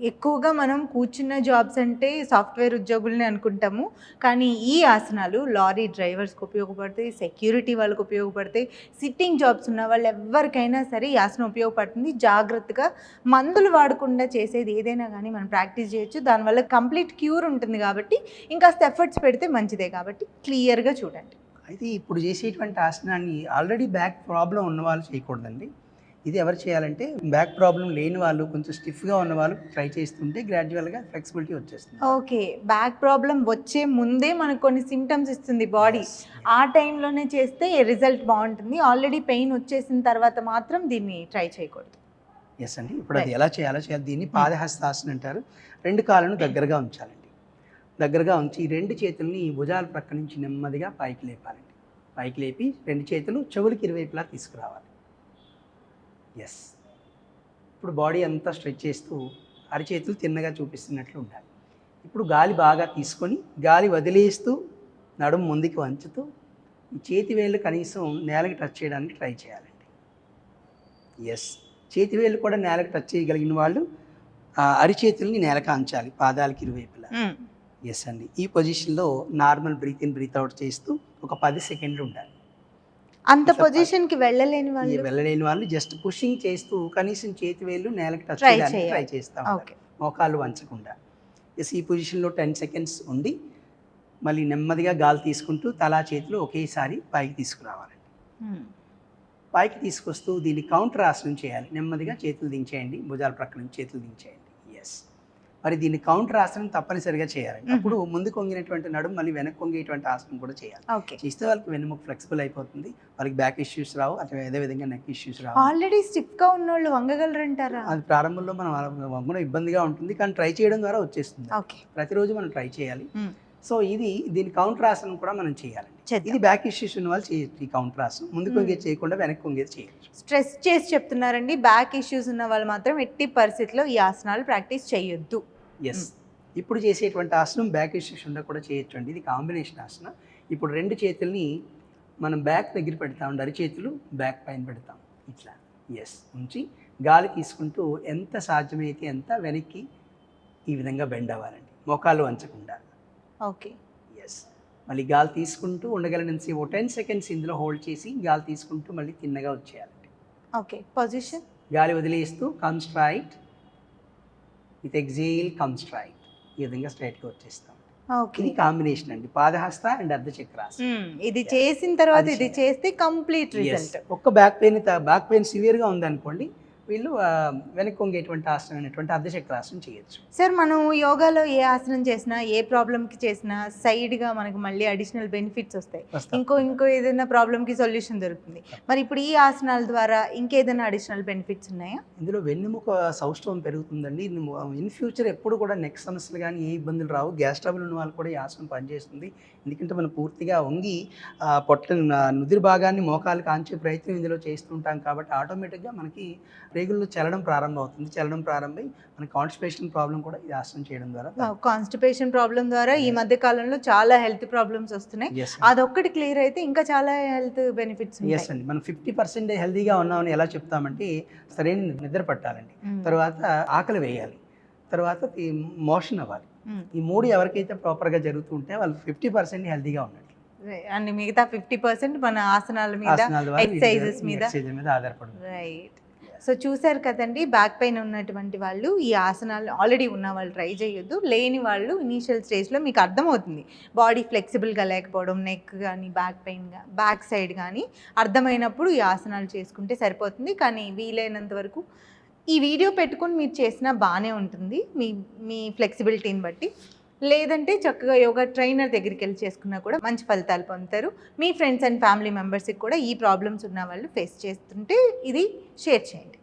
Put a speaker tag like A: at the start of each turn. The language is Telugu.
A: ఎక్కువగా మనం కూర్చున్న జాబ్స్ అంటే సాఫ్ట్వేర్ ఉద్యోగుల్ని అనుకుంటాము. కానీ ఈ ఆసనాలు లారీ డ్రైవర్స్‌కి ఉపయోగపడతాయి, సెక్యూరిటీ వాళ్ళకి ఉపయోగపడతాయి, సిట్టింగ్ జాబ్స్ ఉన్న వాళ్ళు ఎవ్వరికైనా సరే ఈ ఆసనం ఉపయోగపడుతుంది. జాగ్రత్తగా మందులు వాడకుండా చేసేది ఏదైనా కానీ మనం ప్రాక్టీస్ చేయొచ్చు. దానివల్ల కంప్లీట్ క్యూర్ ఉంటుంది కాబట్టి ఇంకాస్త ఎఫర్ట్స్ పెడితే మంచిదే కాబట్టి క్లియర్‌గా చూడండి.
B: అయితే ఇప్పుడు చేసేటువంటి ఆసనాన్ని ఆల్రెడీ బ్యాక్ ప్రాబ్లం ఉన్నవాళ్ళు చేయకూడదండి. ఇది ఎవరు చేయాలంటే బ్యాక్ ప్రాబ్లం లేని వాళ్ళు, కొంచెం స్టిఫ్గా ఉన్న వాళ్ళు ట్రై చేస్తుంటే గ్రాడ్యువల్గా ఫ్లెక్సిబిలిటీ వచ్చేస్తుంది.
A: ఓకే, బ్యాక్ ప్రాబ్లం వచ్చే ముందే మనకు కొన్ని సిమ్టమ్స్ ఇస్తుంది బాడీ. ఆ టైంలోనే చేస్తే రిజల్ట్ బాగుంటుంది. ఆల్రెడీ పెయిన్ వచ్చేసిన తర్వాత మాత్రం దీన్ని ట్రై చేయకూడదు.
B: ఎస్ అండి. ఇప్పుడు అది ఎలా చేయాలో చేయాలి. దీన్ని పాదహస్తాసనం అంటారు. 2 కాళ్ళను దగ్గరగా ఉంచాలండి. దగ్గరగా ఉంచి 2 చేతుల్ని భుజాల ప్రక్క నుంచి నెమ్మదిగా పైకి లేపాలండి. పైకి లేపి 2 చేతులు చెవులకి ఇరువైపులా తీసుకురావాలి. ఎస్. ఇప్పుడు బాడీ అంతా స్ట్రెచ్ చేస్తూ అరిచేతులు తిన్నగా చూపిస్తున్నట్లు ఉండాలి. ఇప్పుడు గాలి బాగా తీసుకొని గాలి వదిలేస్తూ నడుము ముందుకు వంచుతూ ఈ చేతి వేళ్ళు కనీసం నేలకి టచ్ చేయడానికి ట్రై చేయాలండి. ఎస్. చేతి వేళ్ళు కూడా నేలకు టచ్ చేయగలిగిన వాళ్ళు అరిచేతుల్ని నేలకు అంచాలి పాదాలకి ఇరువైపులా. ఎస్ అండి. ఈ పొజిషన్లో normal breathe in breathe out చేస్తూ ఒక 10 సెకండ్లు ఉండాలి.
A: అంత పొజిషన్కి వెళ్ళలేని
B: వాళ్ళు జస్ట్ పుషింగ్ చేస్తూ కనీసం చేతి వేళ్ళు నేలకు టచ్ చేయడానికి ట్రై చేస్తాం, మోకాళ్ళు వంచకుండా. ఎస్. ఈ పొజిషన్లో 10 సెకండ్స్ ఉండి మళ్ళీ నెమ్మదిగా గాలి తీసుకుంటూ తలా చేతులు ఒకేసారి పైకి తీసుకురావాలండి. పైకి తీసుకొస్తూ దీన్ని కౌంటర్ ఆసనం చేయాలి. నెమ్మదిగా చేతులు దించేయండి, భుజాల ప్రక్క నుంచి చేతులు దించేయండి. ఎస్. మరి దీన్ని కౌంటర్ ఆసనం తప్పనిసరిగా చేయాలి. అప్పుడు ముందు కొంగినటువంటి నడుము మళ్ళీ వెనక్కి కొంగేటువంటి ఆసనం కూడా చేయాలి. చేస్తే వాళ్ళకి వెన్నుముక ఫ్లెక్సిబుల్ అయిపోతుంది, వాళ్ళకి బ్యాక్ ఇష్యూస్ రావు, అట్లా అదే విధంగా నెక్ ఇష్యూస్ రావు.
A: ఆల్రెడీ స్టిఫ్ గా ఉన్న వాళ్ళు వంగగలరంటారా?
B: అది ప్రారంభంలో మనం వంగడం ఇబ్బందిగా ఉంటుంది, కానీ ట్రై చేయడం ద్వారా వచ్చేస్తుంది. ప్రతిరోజు మనం ట్రై చేయాలి. సో దీని కౌంటర్ ఆసనం కూడా మనం చేయాలండి. ఇది బ్యాక్ ఇష్యూస్ ఉన్న వాళ్ళు చేయొచ్చు. ఈ కౌంటర్ ఆసనం ముందు కొంగేది చేయకుండా వెనక్కి కొంగేది చేయొచ్చు.
A: స్ట్రెస్ చేసి చెప్తున్నారండి, బ్యాక్ ఇష్యూస్ ఉన్న వాళ్ళు మాత్రం ఎట్టి పరిస్థితిలో ఈ ఆసనాలు ప్రాక్టీస్ చేయొద్దు.
B: ఎస్. ఇప్పుడు చేసేటువంటి ఆసనం బ్యాక్ ఇష్యూస్ ఉండా కూడా చేయొచ్చు అండి. ఇది కాంబినేషన్ ఆసనం. ఇప్పుడు 2 చేతుల్ని మనం బ్యాక్ దగ్గర పెడతాం, అరిచేతులు బ్యాక్ పైన పెడతాం ఇట్లా. ఎస్. ఉంచి గాలి తీసుకుంటూ ఎంత సాధ్యమైతే ఎంత వెనక్కి ఈ విధంగా బెండ్ అవ్వాలండి, మోకాళ్ళు వంచకుండా.
A: ఓకే.
B: ఎస్. మళ్ళీ గాలి తీసుకుంటూ ఉండగలనంత 10 సెకండ్స్ ఇందులో హోల్డ్ చేసి గాలి తీసుకుంటూ మళ్ళీ తిన్నగా వచ్చేయాలండి.
A: ఓకే. పొజిషన్
B: గాలి వదిలేస్తూ come straight, with exhale come straight. ఈ విధంగా స్ట్రైట్గా వచ్చేస్తాం. ఇది కాంబినేషన్ అండి, పాదహస్త అండ్ అర్ధచక్రాసనం.
A: ఇది చేసిన తర్వాత ఇది చేస్తే కంప్లీట్ రిజల్ట్.
B: ఒక్క బ్యాక్ పెయిన్ సివియర్గా ఉందనుకోండి, వీళ్ళు వెనక్కి కొంగేటువంటి ఆసనం అనేటువంటి అర్ధచక్రాసనం చేయొచ్చు.
A: సార్, మనం యోగాలో ఏ ఆసనం చేసినా, ఏ ప్రాబ్లంకి చేసినా సైడ్గా మనకు మళ్ళీ అడిషనల్ బెనిఫిట్స్ వస్తాయి. ఇంకో ఏదైనా ప్రాబ్లంకి సొల్యూషన్ దొరుకుతుంది. మరి ఇప్పుడు ఈ ఆసనాల ద్వారా ఇంకేదైనా అడిషనల్ బెనిఫిట్స్ ఉన్నాయా?
B: ఇందులో వెన్నుముక సౌష్ఠవం పెరుగుతుందండి. ఇన్ ఫ్యూచర్ ఎప్పుడు కూడా నెక్ సమస్యలు కానీ ఏ ఇబ్బందులు రావు. గ్యాస్ ట్రబుల్ ఉన్న వాళ్ళు కూడా ఈ ఆసనం పనిచేస్తుంది. ఎందుకంటే మనం పూర్తిగా వంగి పొట్ట నుదిరి భాగాన్ని మోకాలు కాంచే ప్రయత్నం ఇందులో చేస్తుంటాం కాబట్టి ఆటోమేటిక్గా మనకి రేగుల్లో చలనం ప్రారంభం అవుతుంది. చలనం ప్రారంభమై మన కాన్స్టిపేషన్ ప్రాబ్లం కూడా ఈ ఆసనం చేయడం ద్వారా.
A: కాన్స్టిపేషన్ ప్రాబ్లం ద్వారా ఈ మధ్య కాలంలో చాలా హెల్త్ ప్రాబ్లమ్స్ వస్తున్నాయి. అదొక్కటి క్లియర్ అయితే ఇంకా చాలా హెల్త్ బెనిఫిట్స్.
B: ఎస్ అండి. మనం 50% హెల్తీగా ఉన్నామని ఎలా చెప్తామంటే సరైన నిద్ర పట్టాలండి, తర్వాత ఆకలి వేయాలి, తర్వాత మోషన్ అవ్వాలి. ఈ 3 ఎవరికైతే ప్రాపర్గా జరుగుతూ ఉంటే వాళ్ళు 50% హెల్తీగా ఉన్నట్లు.
A: అండ్ మిగతా 50% మన ఆసనాల మీద, ఎక్సర్సైజెస్ మీద
B: ఆధారపడుతుంది.
A: రైట్. సో చూసారు కదండి, బ్యాక్ పెయిన్ ఉన్నటువంటి వాళ్ళు ఈ ఆసనాలు ఆల్రెడీ ఉన్న వాళ్ళు ట్రై చేయొద్దు. లేని వాళ్ళు ఇనీషియల్ స్టేజ్లో మీకు అర్థమవుతుంది బాడీ ఫ్లెక్సిబుల్గా లేకపోవడం, నెక్ కానీ బ్యాక్ పెయిన్ బ్యాక్ సైడ్ కానీ అర్థమైనప్పుడు ఈ ఆసనాలు చేసుకుంటే సరిపోతుంది. కానీ వీలైనంత వరకు ఈ వీడియో పెట్టుకొని మీరు చేసినా బాగానే ఉంటుంది మీ ఫ్లెక్సిబిలిటీని బట్టి. లేదంటే చక్కగా యోగా ట్రైనర్ దగ్గరికి వెళ్ళి చేసుకున్నా కూడా మంచి ఫలితాలు పొందుతారు. మీ ఫ్రెండ్స్ అండ్ ఫ్యామిలీ మెంబర్స్కి కూడా ఈ ప్రాబ్లమ్స్ ఉన్న వాళ్ళు ఫేస్ చేస్తుంటే ఇది షేర్ చేయండి.